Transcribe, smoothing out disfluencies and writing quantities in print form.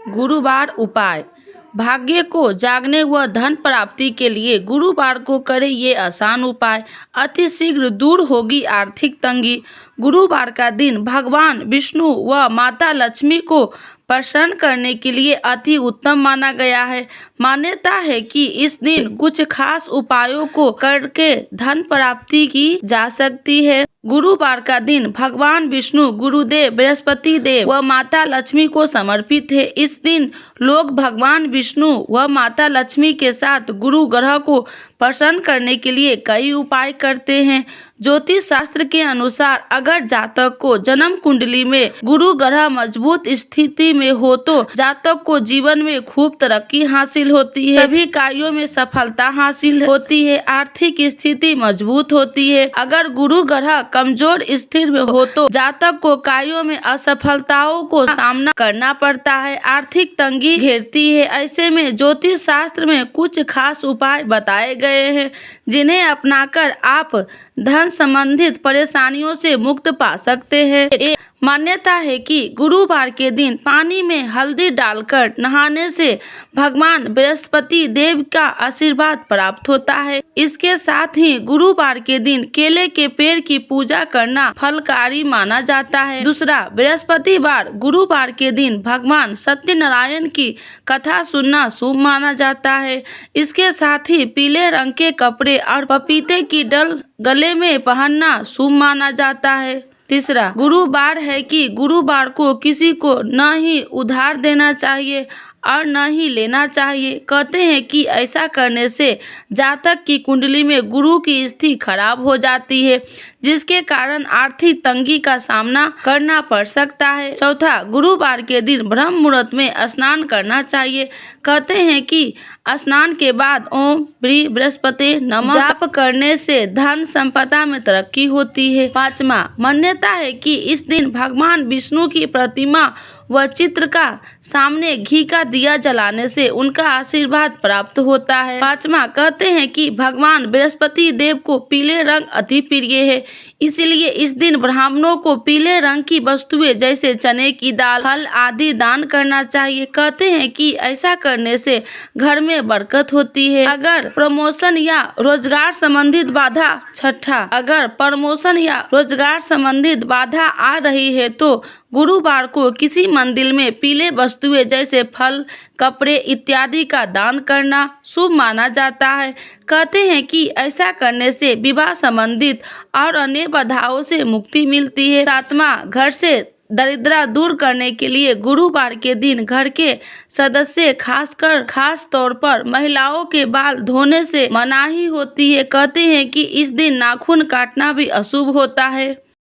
गुरुवार उपाय। भाग्य को जागने व धन प्राप्ति के लिए गुरुवार को करें ये आसान उपाय। अति शीघ्र दूर होगी आर्थिक तंगी। गुरुवार का दिन भगवान विष्णु व माता लक्ष्मी को प्रसन्न करने के लिए अति उत्तम माना गया है। मान्यता है कि इस दिन कुछ खास उपायों को करके धन प्राप्ति की जा सकती है। गुरुवार का दिन भगवान विष्णु, गुरुदेव बृहस्पति देव व माता लक्ष्मी को समर्पित है। इस दिन लोग भगवान विष्णु व माता लक्ष्मी के साथ गुरु ग्रह को प्रसन्न करने के लिए कई उपाय करते हैं। ज्योतिष शास्त्र के अनुसार अगर जातक को जन्म कुंडली में गुरु ग्रह मजबूत स्थिति में हो तो जातक को जीवन में खूब तरक्की हासिल होती है, सभी कार्यों में सफलता हासिल होती है, आर्थिक स्थिति मजबूत होती है। अगर गुरु ग्रह कमजोर स्थिति में हो तो जातक को कार्यों में असफलताओं को सामना करना पड़ता है, आर्थिक तंगी घेरती है। ऐसे में ज्योतिष शास्त्र में कुछ खास उपाय बताए गए हैं जिन्हें अपनाकर आप धन संबंधित परेशानियों से मुक्त पा सकते हैं। मान्यता है कि गुरुवार के दिन पानी में हल्दी डालकर नहाने से भगवान बृहस्पति देव का आशीर्वाद प्राप्त होता है। इसके साथ ही गुरुवार के दिन केले के पेड़ की पूजा करना फलकारी माना जाता है। दूसरा, बृहस्पतिवार। गुरुवार के दिन भगवान सत्यनारायण की कथा सुनना शुभ माना जाता है। इसके साथ ही पीले रंग के कपड़े और पपीते की डल गले में पहनना शुभ माना जाता है। तीसरा, गुरुवार है कि गुरुवार को किसी को न ही उधार देना चाहिए और न ही लेना चाहिए। कहते हैं कि ऐसा करने से जातक की कुंडली में गुरु की स्थिति खराब हो जाती है, जिसके कारण आर्थिक तंगी का सामना करना पड़ सकता है। चौथा, गुरुवार के दिन ब्रह्म मुहूर्त में स्नान करना चाहिए। कहते हैं कि स्नान के बाद ओम श्री बृहस्पति नमः जाप करने से धन संपदा में तरक्की होती है। पांचवा, मान्यता है कि इस दिन भगवान विष्णु की प्रतिमा व चित्र का सामने घी का दिया जलाने से उनका आशीर्वाद प्राप्त होता है। पांचवा, कहते हैं कि भगवान बृहस्पति देव को पीले रंग अति प्रिय है, इसीलिए इस दिन ब्राह्मणों को पीले रंग की वस्तुएं जैसे चने की दाल, फल आदि दान करना चाहिए। कहते हैं कि ऐसा करने से घर में बरकत होती है। अगर प्रमोशन या रोजगार संबंधित बाधा छठा, अगर प्रमोशन या रोजगार संबंधित बाधा आ रही है तो गुरुवार को किसी मंदिर में पीले वस्तुएं जैसे फल, कपड़े इत्यादि का दान करना शुभ माना जाता है। कहते हैं कि ऐसा करने से विवाह संबंधित और अन्य बाधाओं से मुक्ति मिलती है। सातवां, घर से दरिद्रता दूर करने के लिए गुरुवार के दिन घर के सदस्य खास तौर पर महिलाओं के बाल धोने से मनाही होती है। कहते हैं कि इस दिन नाखून काटना भी अशुभ होता है।